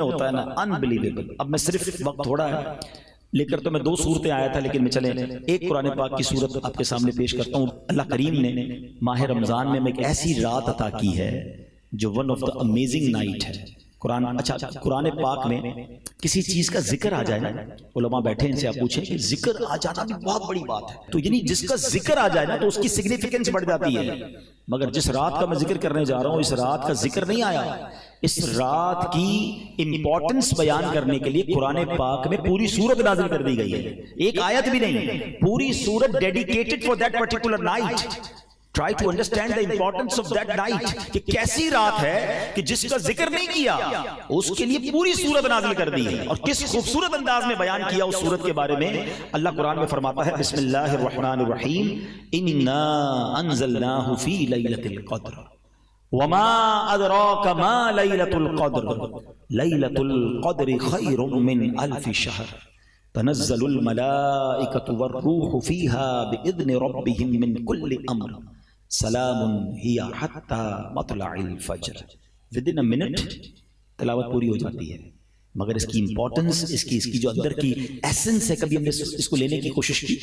ہوتا ہے نا انبلیویبل. اب میں صرف وقت تھوڑا ہے لے کر تو میں 2 صورتیں آیا تھا، لیکن میں چلیں ایک قرآن پاک کی صورت آپ کے سامنے پیش کرتا ہوں. اللہ کریم نے ماہ رمضان میں ایک ایسی رات عطا کی ہے جو one of the amazing night ہے. قرآن قرآن پاک میں کسی چیز کا ذکر آ جائے نا، علماء بیٹھے ان سے آپ پوچھیں کہ ذکر آ جانا بھی بہت بڑی بات ہے، تو یعنی جس کا ذکر آ جائے نا تو اس کی سگنیفیکنس بڑھ جاتی ہے. مگر جس رات کا میں ذکر کرنے جا رہا ہوں اس رات کا ذکر نہیں آیا. اس رات کی امپورٹنس بیان کرنے کے لیے قرآن پاک میں پوری سورت نازل کر دی گئی ہے، ایک آیت بھی نہیں، پوری سورت dedicated for that particular night. Try to understand the importance of that night کہ کیسی رات ہے کہ جس کا ذکر نہیں کیا اس کے لیے پوری سورت نازل کر دی ہے. اور کس خوبصورت انداز میں بیان کیا اس سورت کے بارے میں. اللہ قرآن میں فرماتا ہے بسم اللہ الرحمن الرحیم انا انزلناہ فی لیلۃ القدر وما ادراک ما لیلۃ القدر لیلۃ القدر خیر من الف شہر تنزل الملائکۃ والروح فیہا باذن ربہم من کل امر سلام ہی حتی مطلع الفجر. ودن اے منٹ تلاوت پوری ہو جاتی ہے، مگر اس کی امپورٹنس، اس کی جو اندر کی ایسنس ہے، کبھی ہم نے اس کو لینے کی کوشش کی.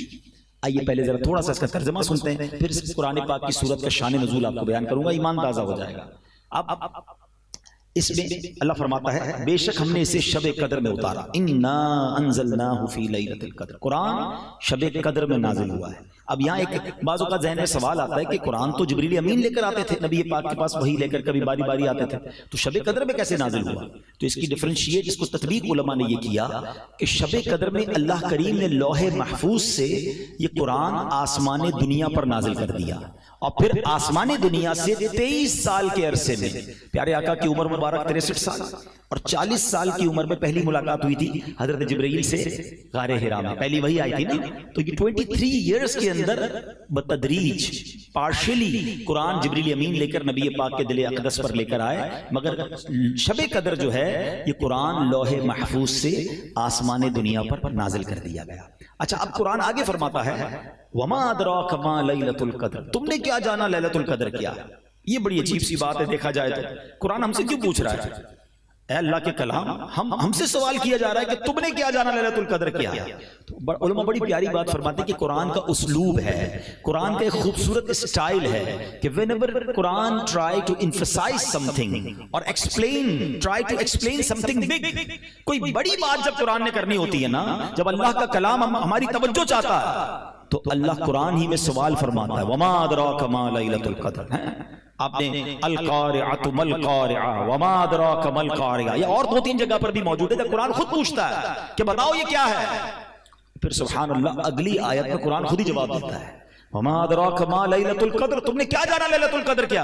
آئیے پہلے ذرا تھوڑا سا اس کا ترجمہ سنتے ہیں، پھر اس قرآن پاک کی سورت کا شان نزول آپ کو بیان کروں گا، ایمان تازہ ہو جائے گا. اب اس میں اللہ فرماتا ہے بے شک ہم نے اسے شب قدر میں اتارا. انا انزلناہ فی لیلۃ القدر، قرآن شب قدر میں نازل ہوا ہے. اب یہاں ایک بعض اوقات ذہن میں سوال آتا ہے کہ قرآن تو جبریل امین لے کر آتے تھے نبی پاک کے پاس، وہی لے کر کبھی باری باری آتے تھے، تو شب قدر میں کیسے نازل ہوا؟ تو اس کی ڈفرینشیٹ، اس کو تطبیق علماء نے یہ کیا کہ شب قدر میں اللہ کریم نے لوح محفوظ سے یہ قرآن آسمان دنیا پر نازل کر دیا، اور پھر آسمان دنیا سے 23 سال کے عرصے میں پیارے آقا کی عمر مبارک 63 سال اور 40 سال کی عمر میں پہلی ملاقات ہوئی تھی حضرت جبرائیل سے غار حرا میں، پہلی وہی آئی تھی نا. تو یہ 23 ایئرز کے اندر بتدریج پارشلی قرآن جبریل امین لے کر نبی پاک کے دل اقدس پر لے کر آئے. مگر شب قدر جو ہے یہ قرآن لوح محفوظ سے آسمان دنیا پر نازل کر دیا گیا. اچھا اب قرآن آگے فرماتا ہے وما ادراک ما لیلۃ القدر، تم نے کیا جانا لیلۃ القدر کیا؟ یہ بڑی عجیب سی بات ہے دیکھا جائے تو. قرآن ہم سے کیوں پوچھ رہا ہے؟ اے اللہ کے کلام، ہم سے سوال کیا جا رہا ہے کہ تم نے کیا جانا لیلۃ القدر کیا؟ تو علماء بڑی پیاری بات فرماتے ہیں کہ قرآن کا اسلوب ہے، قرآن کا ایک خوبصورت اسٹائل ہے کہ whenever Quran try to emphasize something اور try to explain something big، کوئی بڑی بات جب قرآن نے کرنی ہوتی ہے نا، جب اللہ کا کلام ہماری توجہ چاہتا ہے تو اللہ قرآن ہی میں سوال فرماتا ہے وما ادراک ما لیلۃ القدر. آپ نے القارعۃ ما القارعہ وما ادراک ما القارعہ، یہ اور 2-3 جگہ پر بھی موجود ہے. قرآن خود پوچھتا ہے کہ بتاؤ یہ کیا ہے، پھر سبحان اللہ اگلی آیت میں قرآن خود ہی جواب دیتا ہے وما ادراک ما لیلۃ القدر، تم نے کیا جانا لیلۃ القدر کیا؟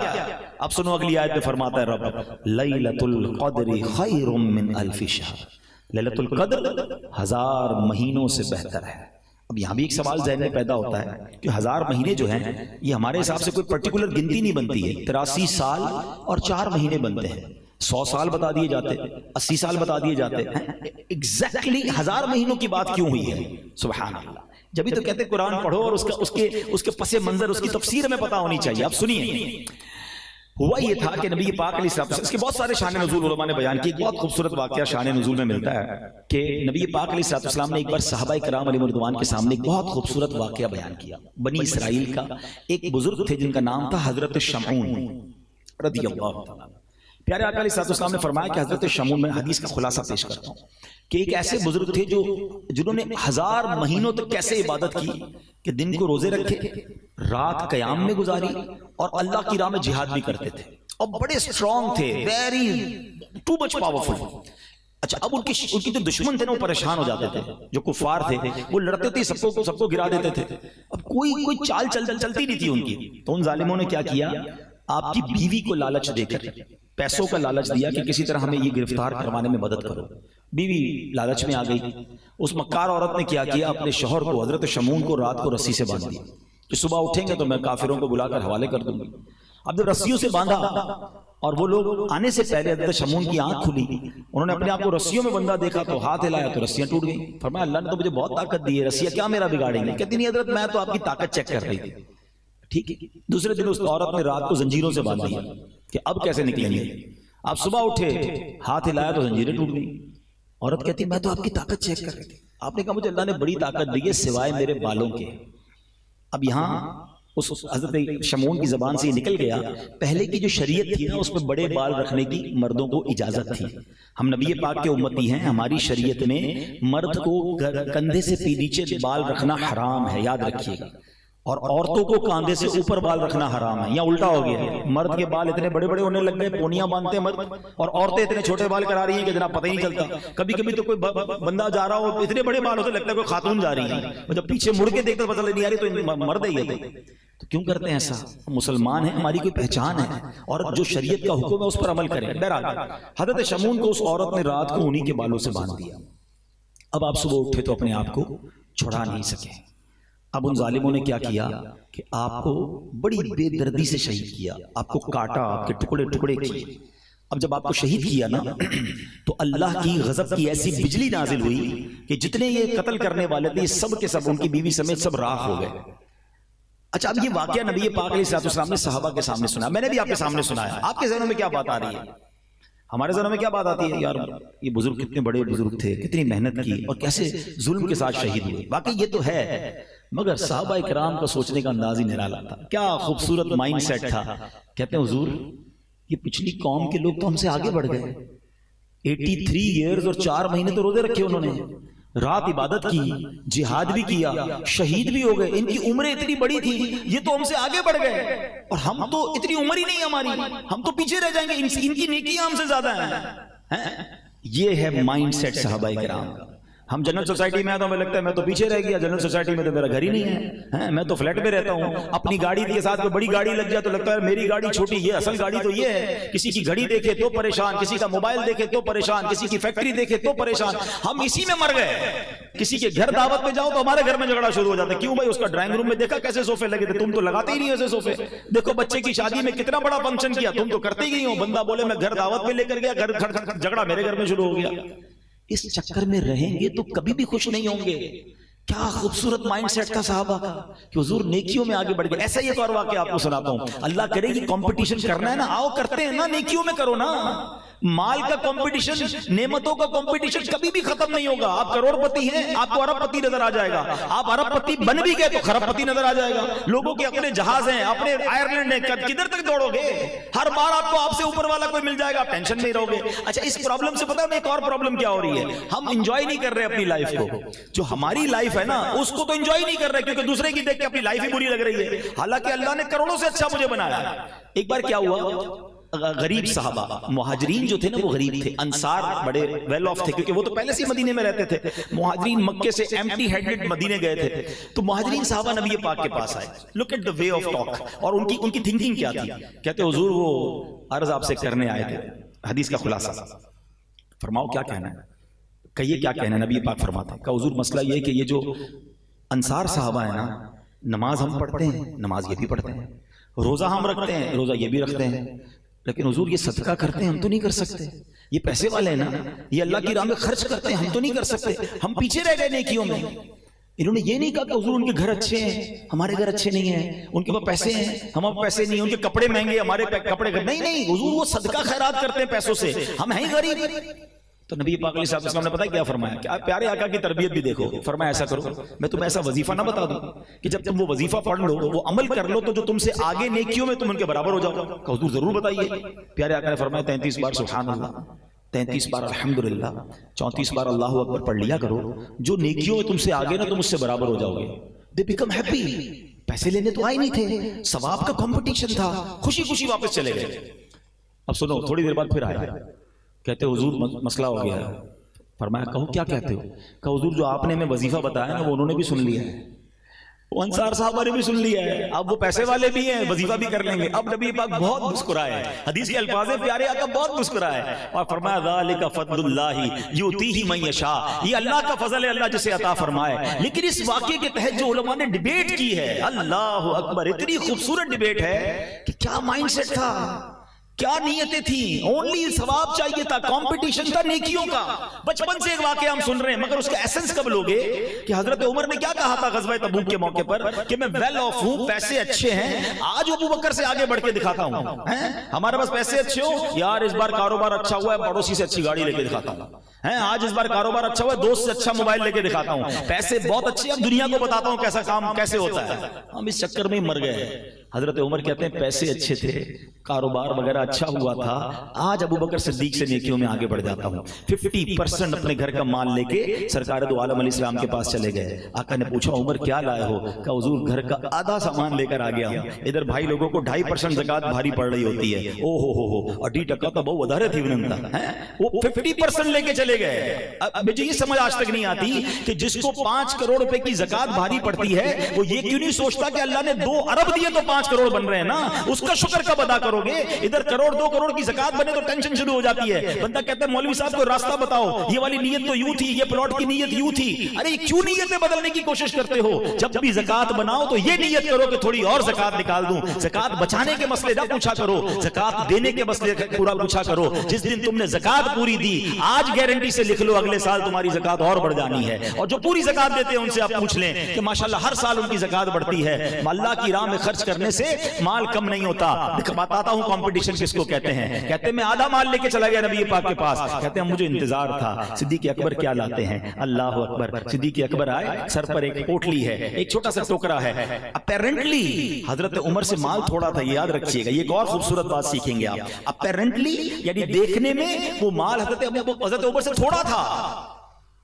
اب سنو اگلی آیت میں فرماتا ہے رب لیلۃ القدر خیر من الف شہر، لیلۃ القدر 1000 مہینوں سے بہتر ہے. اب یہاں بھی ایک سوال ذہن میں پیدا ہوتا ہے کہ 1000 مہینے جو ہیں یہ ہمارے حساب سے کوئی پرٹیکولر گنتی نہیں بنتی ہے. 83 سال اور 4 مہینے بنتے ہیں، 100 سال بتا دیے جاتے، 80 سال بتا دیے جاتے ہیں. ایگزیکٹلی 1000 مہینوں کی بات کیوں ہوئی ہے؟ سبحان اللہ. جبھی تو کہتے قرآن پڑھو اور اس کے پس منظر، اس کی تفسیر میں پتہ ہونی چاہیے. اب سنیے، ہوا یہ تھا کہ نبی پاک علیہ السلام، اس کے بہت سارے شان نزول علماء نے بیان کیے. بہت خوبصورت واقعہ شان نزول میں ملتا ہے کہ نبی پاک علیہ السلام نے ایک بار صحابہ کرام علیہ رضوان کے سامنے ایک بہت خوبصورت واقعہ بیان کیا. بنی اسرائیل کا ایک بزرگ تھے جن کا نام تھا حضرت شمعون رضی اللہ عنہ. پیارے آقا علیہ السلام نے فرمایا کہ حضرت شمعون، میں حدیث کا خلاصہ پیش کرتا ہوں کہ ایک ایسے بزرگ تھے جنہوں نے 1000 مہینوں تک کیسے عبادت کی کہ دن کو روزے رکھے، رات قیام میں گزاری اور اللہ کی راہ میں جہاد بھی کرتے تھے، اور بڑے اسٹرانگ تھے، ویری ٹو مچ پاورفل. اچھا اب ان کی جو دشمن تھے نا وہ پریشان ہو جاتے تھے، جو کفار تھے وہ لڑتے تھے، سب کو گرا دیتے تھے. اب کوئی چال چلتی نہیں تھی ان کی. تو ان ظالموں نے کیا کیا، آپ کی بیوی کو لالچ دے کر، پیسوں کا لالچ دیا کہ کسی طرح ہمیں یہ گرفتار کروانے میں مدد کرو. بیوی لالچ میں آ گئی. اس مکار عورت نے کیا کیا، اپنے شوہر کو حضرت شمعون کو رات کو رسی سے باندھ دیا کہ صبح اٹھیں گے تو میں کافروں کو بلا کر حوالے کر دوں گی. اب جب رسیوں سے باندھا اور وہ لوگ آنے سے پہلے حضرت شمعون کی آنکھ کھلی، انہوں نے اپنے آپ کو رسیوں میں بندھا دیکھا تو ہاتھ ہلایا تو رسیاں ٹوٹ گئیں. فرمایا اللہ نے تو مجھے بہت طاقت دی ہے، رسیاں کیا میرا بگاڑیں گے؟ کہتی نہیں حضرت میں تو آپ کی طاقت چیک کر رہی تھی. ٹھیک ہے. دوسرے دن اس عورت نے رات کو زنجیروں سے باندھ دیا کہ اب کیسے نکلیں گے. آپ صبح اٹھے, ہاتھ ہلایا تو زنجیریں ٹوٹ گئی. عورت کہتی میں تو آپ کی طاقت چیک کر رہی تھی. آپ نے کہا مجھے اللہ نے بڑی طاقت دی ہے سوائے میرے بالوں کے. اب یہاں اس حضرت شمعون کی زبان سے یہ نکل گیا, پہلے کی جو شریعت تھی نا اس میں بڑے بال رکھنے کی مردوں کو اجازت تھی. ہم نبی پاک کے امتی ہیں, ہماری شریعت میں مرد کو کندھے سے نیچے بال رکھنا حرام ہے, یاد رکھیے گا. اور عورتوں کو کاندھے سے اوپر بال رکھنا حرام ہے. یا الٹا ہو گیا ہے, مرد کے بال اتنے بڑے بڑے ہونے لگ گئے, پونیاں باندھتے ہیں مرد, اور عورتیں اتنے چھوٹے بال کرا رہی ہیں کہ جناب پتہ ہی نہیں چلتا. کبھی کبھی تو کوئی بندہ جا رہا ہو اتنے بڑے بال ہوتے لگتا ہے کوئی خاتون جا رہی ہے, جب پیچھے مڑ کے دیکھتے پتہ نہیں آ رہی تو مرد ہی ہے. تو کیوں کرتے ہیں ایسا؟ مسلمان ہیں, ہماری کوئی پہچان ہے, اور جو شریعت کا حکم ہے اس پر عمل کریں. بہرحال حضرت شمعون کو اس عورت نے رات کو انہی کے بالوں سے باندھ دیا. اب آپ صبح اٹھے تو اپنے آپ کو چھڑا نہیں سکے. اب ان ظالموں نے کیا کیا کہ آپ کو بڑی بے دردی سے شہید کیا, آپ کو کاٹا, آپ کے ٹکڑے ٹکڑے کیے. اب جب آپ کو شہید کیا نا تو اللہ کی غضب کی ایسی بجلی نازل ہوئی کہ جتنے یہ قتل کرنے والے تھے سب کے سب ان کی بیوی سمیت سب راکھ ہو گئے. اچھا, اب یہ واقعہ نبی پاک علیہ السلام نے صحابہ کے سامنے سنا, میں نے بھی آپ کے سامنے سنایا. آپ کے ذہنوں میں کیا بات آ رہی ہے؟ ہمارے ذہنوں میں کیا بات آتی ہے؟ یار یہ بزرگ کتنے بڑے بزرگ تھے, کتنی محنت کی اور کیسے ظلم کے ساتھ شہید ہوئے. واقعی یہ تو ہے, مگر صحابہ کرام کا سوچنے کا انداز ہی نرالا تھا. کیا خوبصورت مائنڈ سیٹ تھا. کہتے ہیں حضور یہ پچھلی قوم کے لوگ تو ہم سے آگے بڑھ گئے. 83 ایئرز اور 4 مہینے تو روزے رکھے انہوں نے, رات عبادت کی, جہاد بھی کیا, شہید بھی ہو گئے, ان کی عمریں اتنی بڑی تھی, یہ تو ہم سے آگے بڑھ گئے, اور ہم تو اتنی عمر ہی نہیں ہماری, ہم تو پیچھے رہ جائیں گے, ان کی نیکیاں ہم سے زیادہ ہیں. یہ ہے مائنڈ سیٹ صحابہ کرام کا. ہم جنرل سوسائٹی میں آتا ہوں, میں لگتا ہے میں تو پیچھے رہ گیا, جنرل سوسائٹی میں تو میرا گھر ہی نہیں ہے, میں تو فلیٹ میں رہتا ہوں. اپنی گاڑی کے ساتھ کوئی بڑی گاڑی لگ جائے تو لگتا ہے میری گاڑی چھوٹی, یہ اصل گاڑی تو یہ ہے. کسی کی گھڑی دیکھے تو پریشان, کسی کا موبائل دیکھے تو پریشان, کسی کی فیکٹری دیکھے تو پریشان. ہم اسی میں مر گئے. کسی کے گھر دعوت میں جاؤ تو ہمارے گھر میں جھگڑا شروع ہو جاتا ہے. کیوں بھائی, اس کا ڈرائنگ روم میں دیکھا کیسے صوفے لگے تھے, تم تو لگاتے ہی نہیں ایسے صوفے. دیکھو بچے کی شادی میں کتنا بڑا فنکشن کیا, تم تو کرتے ہی ہو. بندہ بولے میں گھر دعوت میں لے کر گیا, گھر جھگڑا میرے گھر میں شروع ہو گیا. اس چکر میں رہیں گے تو کبھی بھی خوش نہیں ہوں گے. کیا خوبصورت مائنڈ سیٹ تھا صحابہ کا کہ حضور نیکیوں میں آگے بڑھ گئے. ایسا ہی ایک اور واقعہ آپ کو سناتا ہوں. اللہ کرے گی کمپٹیشن کرنا ہے نا, آؤ کرتے ہیں نا, نیکیوں میں کرو نا. مال کا کمپٹیشن, نعمتوں کا کمپٹیشن کبھی بھی ختم نہیں ہوگا. آپ کروڑ پتی ہیں, آپ کو ارب پتی نظر آ جائے گا. آپ ارب پتی بن بھی گئے تو خرب پتی نظر آ جائے گا. لوگوں کے اپنے جہاز ہیں, اپنے آئرلینڈ ہیں, کدھر تک دوڑو گے؟ ہر بار آپ کو آپ سے اوپر والا کوئی مل جائے گا, آپ ٹینشن میں رہو گے. اچھا, اس پرابلم سے پتا ہے ایک اور پرابلم کیا ہو رہی ہے؟ ہم انجوائے نہیں کر رہے اپنی لائف کو. جو ہماری لائف ہے نا اس کو تو انجوائے نہیں کر رہے, کیونکہ دوسرے کی دیکھ کے اپنی لائف ہی بری لگ رہی ہے. حالانکہ اللہ نے کروڑوں سے اچھا مجھے بنایا. ایک بار کیا ہوا, غریب صحابہ, مہاجرین جو تھے نا وہ غریب تھے, انصار بڑے ویل آف تھے کیونکہ وہ تو پہلے سے مدینے میں رہتے تھے. مہاجرین مکے سے ایمٹی ہینڈڈ مدینے گئے تھے. تو مہاجرین صحابہ نبی پاک کے پاس آئے. Look at the way of talk, اور ان کی تھنکنگ کیا تھی. کہتے حضور وہ عرض آپ سے کرنے آئے تھے, حدیث کا خلاصہ فرماؤ کیا کہنا ہے. کہیے کیا کہنا ہے. نبی پاک فرماتے ہیں کہ حضور مسئلہ یہ ہے کہ یہ جو انصار صحابہ ہیں نا, نماز ہم پڑھتے ہیں, نماز یہ بھی پڑھتے ہیں, روزہ ہم رکھتے ہیں, روزہ یہ بھی رکھتے ہیں, لیکن حضور یہ صدقہ کرتے ہیں ہم تو نہیں کر سکتے. یہ پیسے والے ہیں نا, یہ اللہ کی راہ میں خرچ کرتے ہیں ہم تو نہیں کر سکتے. ہم پیچھے رہ گئے نیکیوں میں. انہوں نے یہ نہیں کہا کہ حضور ان کے گھر اچھے ہیں, ہمارے گھر اچھے نہیں ہیں, ان کے پاس پیسے ہیں, ہمارے پیسے نہیں ہیں, ان کے کپڑے مہنگے, ہمارے کپڑے نہیں, حضور وہ صدقہ خیرات کرتے ہیں پیسوں سے, ہم ہیں غریب. تو نبی پاک علیہ السلام نے پتہ کیا فرمایا, کہ پیارے آقا کی تربیت بھی دیکھو. فرمایا ایسا کرو, میں تمہیں ایسا وظیفہ نہ بتا دوں کہ جب تم وہ وظیفہ پڑھ لو, وہ عمل کر لو, تو جو تم سے آگے نیکیوں میں تم ان کے برابر ہو جاؤ. کہ حضور ضرور بتائیے. پیارے آقا نے فرمایا 33 بار سبحان اللہ, 33 بار الحمدللہ, 34 بار اللہ اکبر پڑھ لیا کرو. جو نیکیوں میں تم سے آگے نا تم اس سے برابر ہو جاؤ گے. They become happy. پیسے لینے تو آئے نہیں تھے, ثواب کا کمپٹیشن تھا, خوشی خوشی واپس چلے گئے. اب سنو, تھوڑی دیر بعد پھر آئے, کہتے حضور مسئلہ ہو گیا. فرمایا کہو کیا کہتے ہو. کہ حضور جو آپ نے ہمیں وظیفہ بتایا نا وہ انہوں نے بھی سن لیا ہے, وہ انصار صحابہ نے بھی سن لیا ہے. اب وہ پیسے والے بھی ہیں, وظیفہ بھی کر لیں گے. اب نبی پاک بہت مسکرائے, حدیث کے الفاظ ہیں پیارے آقا بہت مسکرائے, اور فرمایا ذالک فضل اللہ یؤتیہ من یشاء, یہ اللہ کا فضل ہے, اللہ جسے عطا فرمائے. لیکن اس واقعے کے تحت جو علماء نے ڈیبیٹ کی ہے, اللہ اکبر, اتنی خوبصورت ڈیبیٹ ہے کہ کیا مائنڈ سیٹ تھا. کیا نیتیں تھیں؟ اونلی ثواب چاہیے تھا، کمپٹیشن تھا نیکیوں کا. بچپن سے ایک واقعہ ہم سن رہے ہیں، مگر اس کا ایسنس کب لوگے کہ حضرت عمر نے کیا کہا تھا غزوہ تبوک کے موقع پر کہ میں ویل آف ہوں، پیسے اچھے ہیں، آج ابو بکر سے آگے بڑھ کے دکھاتا ہوں. ہمارے پاس پیسے اچھے ہو یار، اس بار کاروبار اچھا ہوا ہے، پڑوسی سے اچھی گاڑی لے کے دکھاتا ہوں. آج اس بار کاروبار اچھا ہوا ہے، دوست سے اچھا موبائل لے کے دکھاتا ہوں. پیسے بہت اچھے، اب دنیا کو بتاتا ہوں کیسا کام کیسے ہوتا ہے. ہم اس چکر میں مر گئے. حضرت عمر کہتے ہیں پیسے اچھے تھے، کاروبار وغیرہ اچھا ہوا تھا، آج ابو بکر صدیق سے نیکیوں میں آگے بڑھ جاتا ہوں. 50% اپنے گھر کا مال لے کے سرکار دو عالم علیہ السلام کے پاس چلے گئے. آقا نے پوچھا عمر کیا لائے ہو؟ کہا حضور گھر کا آدھا سامان لے کر آ گیا ہوں. ادھر بھائی لوگوں کو 2.5% زکات بھاری پڑ رہی ہوتی ہے. او ہو 2.5% تو بہت ودھارے تھی وہ 50% لے کے چلے گئے. مجھے یہ سمجھ آج تک نہیں آتی کہ جس کو 5 کروڑ روپے کی زکات بھاری پڑتی ہے وہ یہ کیوں نہیں سوچتا کہ اللہ نے 2 ارب دیے تو 5 کروڑ بن رہے ہیں نا، اس کا شکر کب ادا کرو گے؟ ادھر کروڑ 2 کروڑ کی زکات بنے تو ٹینشن شروع ہو جاتی ہے. بندہ کہتا ہے مولوی صاحب کو راستہ بتاؤ، یہ والی نیت تو یوں تھی، یہ پلاٹ کی نیت یوں تھی. ارے کیوں نیتیں بدلنے کی کوشش کرتے ہو؟ جب بھی زکات بناؤ تو یہ نیت کرو کہ تھوڑی اور زکات نکال دوں. زکات بچانے کے مسئلے نہ پوچھا کرو، زکات دینے کے مسئلے پورا پوچھا کرو. جس دن تم نے زکات پوری دی، آج گارنٹی سے لکھ لو اگلے سال تمہاری زکات اور بڑھ جانی ہے. اور جو پوری زکات دیتے ہیں ان سے آپ پوچھ لیں کہ ماشاءاللہ ہر سال ان کی زکات بڑھتی ہے. اللہ کی راہ میں خرچ کرنے سے مال کم نہیں ہوتا. بتاتا ہوں کمپٹیشن کس کو کہتے ہیں. کہتے ہیں میں آدھا مال لے کے چلا گیا نبی پاک کے پاس. کہتے ہیں مجھے انتظار تھا صدیق اکبر کیا لاتے ہیں. اللہ اکبر. صدیق اکبر آئے، سر پر ایک پوٹلی ہے، ایک چھوٹا سا ٹوکرا ہے. اپیرنٹلی حضرت عمر سے مال تھوڑا تھا، یہ یاد رکھیے گا، یہ ایک اور خوبصورت بات سیکھیں گے آپ. اپیرنٹلی یعنی دیکھنے میں وہ مال حضرت عمر سے تھوڑا تھا.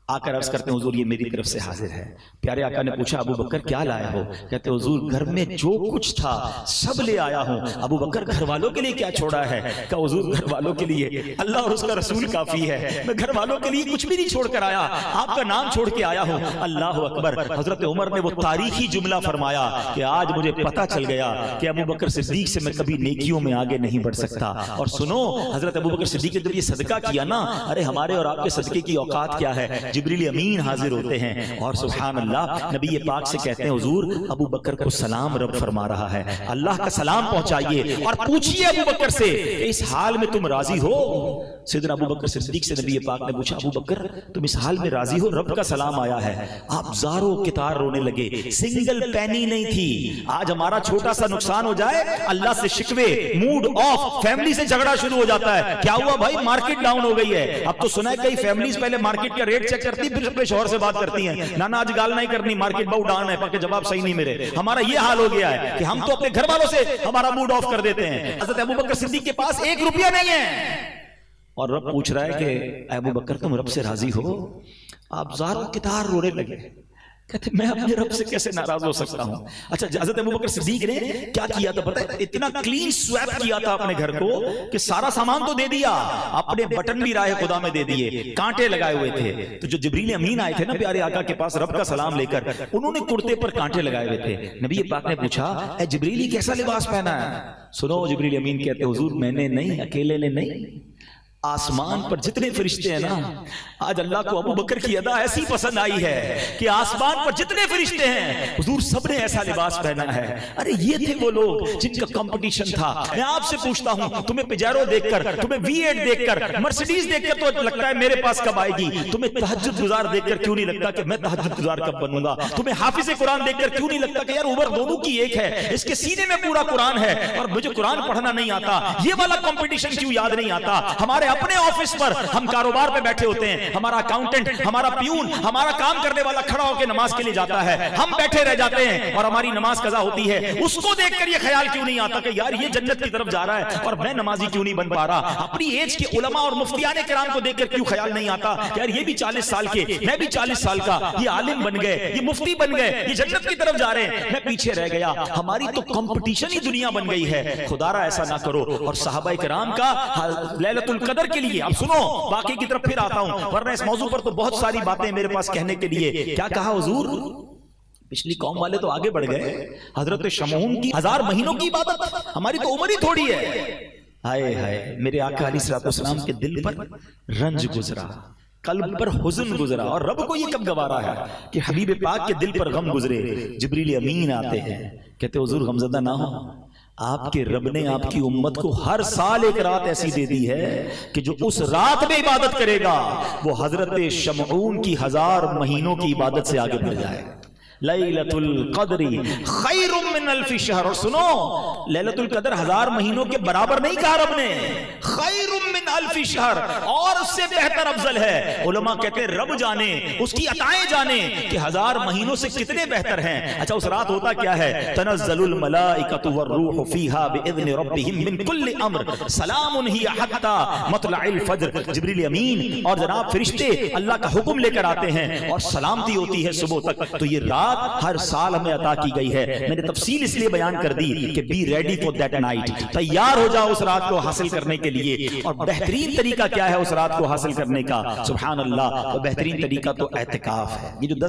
آ کر عرض کرتے ہیں حضور یہ میری طرف سے حاضر ہے. پیارے آقا نے پوچھا ابو بکر کیا لایا ہو؟ کہتے حضور گھر میں جو کچھ تھا سب لے آیا ہوں. ابو بکر گھر والوں کے لیے کیا چھوڑا ہے؟ کہا حضور گھر والوں کے لیے اللہ اور اس کا رسول کافی ہے، میں گھر والوں کے لیے کچھ بھی نہیں چھوڑ کر آیا، آپ کا نام چھوڑ کے آیا ہوں. اللہ اکبر. حضرت عمر نے وہ تاریخی جملہ فرمایا کہ آج مجھے پتا چل گیا کہ ابو بکر صدیق سے میں کبھی نیکیوں میں آگے نہیں بڑھ سکتا. اور سنو حضرت ابو بکر صدیق نے جب یہ صدقہ کیا نا، ارے ہمارے اور آپ کے صدقے کی اوقات کیا ہے. جبریل امین حاضر ہوتے ہیں اور سبحان اللہ نبی پاک سے کہتے ہیں حضور ابو بکر کو سلام رب فرما رہا ہے، اللہ کا سلام پہنچائیے اور پوچھئے ابو بکر سے کہ اس حال میں تم راضی ہو؟ سیدنا ابو بکر صدیق سے نبی پاک نے پوچھا ابو بکر تم اس حال میں راضی ہو؟ رب کا سلام آیا ہے. آپ زاروں کتار رونے لگے، سنگل پینی نہیں تھی. آج ہمارا چھوٹا سا نقصان ہو جائے اللہ سے شکوے، موڈ آف، فیملی سے جھگڑا شروع ہو جاتا ہے. کیا ہوا بھائی؟ مارکیٹ ڈاؤن ہو گئی ہے. اب تو سنا ہے کئی فیملیز پہلے مارکیٹ کا ریٹ چیک کرتی پھر اپنے شوہر سے بات کرتی ہیں، نانا آج گال نہیں کرنی، مارکیٹ بہت ڈاؤن ہے، پاکہ جواب صحیح نہیں میرے. ہمارا یہ حال ہو گیا ہے کہ ہم تو اپنے گھر والوں سے ہمارا موڈ آف کر دیتے ہیں. حضرت ابو بکر صدیق کے پاس 1 روپیہ نہیں ہے اور رب پوچھ رہا ہے کہ ابو بکر تم رب سے راضی ہو؟ آپ زاروں کتار رونے لگے. کہتے میں اپنے رب سے کیسے ناراض ہو سکتا ہوں. اچھا حضرت ابو بکر صدیق نے کیا کیا تھا پتہ ہے؟ اتنا کلین سویپ کیا تھا اپنے گھر کو کہ سارا سامان تو دے دیا، اپنے بٹن بھی راہ خدا میں دے دیے، کانٹے لگائے ہوئے تھے. تو جو جبریل امین آئے تھے نا پیارے آقا کے پاس رب کا سلام لے کر، انہوں نے کرتے پر کانٹے لگائے ہوئے تھے. نبی پاک نے پوچھا اے جبریل یہ کیسا لباس پہنا ہے؟ سنو جبریل امین کہتے حضور میں نے نہیں، اکیلے نے نہیں، آسمان پر جتنے فرشتے ہیں نا، آج اللہ کو ابو بکر کی ادا ایسی پسند آئی ہے کہ آسمان پر جتنے فرشتے ہیں حضور سب نے ایسا لباس پہنا ہے. ارے یہ تھے وہ لوگ جن کا کمپٹیشن تھا. میں آپ سے پوچھتا ہوں تمہیں پجیرو دیکھ کر، تمہیں V8 دیکھ کر، مرسیڈیز دیکھ کر تو لگتا ہے میرے پاس کب آئے گی. تمہیں تہجد گزار دیکھ کر کیوں نہیں لگتا کہ میں تہجد گزار کب بنوں گا. تمہیں حافظ قرآن دیکھ کر کیوں نہیں لگتا کہ یار عمر دونوں کی ایک ہے، اس کے سینے میں پورا قرآن ہے اور مجھے قرآن پڑھنا نہیں آتا. یہ والا کمپٹیشن کیوں یاد نہیں آتا؟ ہمارے اپنے آفس پر ہم کاروبار پہ بیٹھے ہوتے ہیں، ہمارا اکاؤنٹنٹ، ہمارا پیون، ہمارا کام کرنے والا کھڑا ہو کے نماز کے لیے جاتا ہے، ہم بیٹھے رہ جاتے ہیں اور ہماری نماز قضا ہوتی ہے. اس کو دیکھ کر یہ خیال کیوں نہیں آتا کہ یار یہ جنت کی طرف جا رہا ہے اور میں نمازی کیوں نہیں بن پا رہا؟ اپنی ایج کے علماء اور مفتیان کرام کو دیکھ کر کیوں خیال نہیں آتا کہ یار یہ بھی 40 سال کے، میں بھی 40 سال کا، یہ عالم بن گئے، یہ مفتی بن گئے، یہ جنت کی طرف جا رہے ہیں، میں پیچھے رہ گیا. ہماری تو کمپٹیشن ہی دنیا بن گئی ہے. خدا را ایسا نہ کرو. اور صحابہ کرام کا لیلۃ القدر کے لیے اب سنو، باقی کی طرف پھر آتا ہوں ورنہ اس موضوع پر تو بہت ساری باتیں میرے پاس کہنے کے لیے. کیا کہا حضور؟ پچھلی قوم والے تو آگے بڑھ گئے. حضرت شمعون کی 1000 مہینوں کی عبادت، ہماری تو عمر ہی تھوڑی ہے. ہائے ہائے میرے آقا علیہ السلام کے دل پر رنج گزرا، قلب پر حزن گزرا، اور رب کو یہ کب گوارا ہے کہ حبیب پاک کے دل پر غم گزرے. جبریل امین آتے ہیں، کہتے حضور غمزدہ نہ ہو، آپ کے رب نے آپ کی امت کو ہر سال ایک رات ایسی دے دی ہے کہ جو اس رات میں عبادت کرے گا وہ حضرت شمعون کی 1000 مہینوں کی عبادت سے آگے بڑھ جائے گا. لیلۃ القدر خیر من الف شہر. اور سنو، لیلۃ القدر 1000 مہینوں کے برابر نہیں کہا رب نے، خیر من الف شہر، اور اس سے بہتر افضل ہے. علماء کہتے ہیں رب جانے، اس کی عطائیں جانے کہ 1000 مہینوں سے کتنے بہتر ہیں. اچھا اس رات ہوتا کیا ہے؟ تنزل الملائکۃ والروح فیہا باذن ربہم من کل امر سلام ہی حتی مطلع الفجر. جبریل امین اور جناب فرشتے اللہ کا حکم لے کر آتے ہیں اور سلامتی ہوتی ہے صبح تک. تو یہ رات ہر سال ہمیں عطا کی گئی ہے. میں نے تفصیل اس لیے بیان کر دی کہ be ready for that night, تیار ہو جاؤ اس رات کو حاصل کرنے کے لیے. اور بہترین طریقہ کیا ہے اس رات کو حاصل کرنے کا؟ سبحان اللہ، اور بہترین طریقہ تو اعتکاف ہے. یہ جو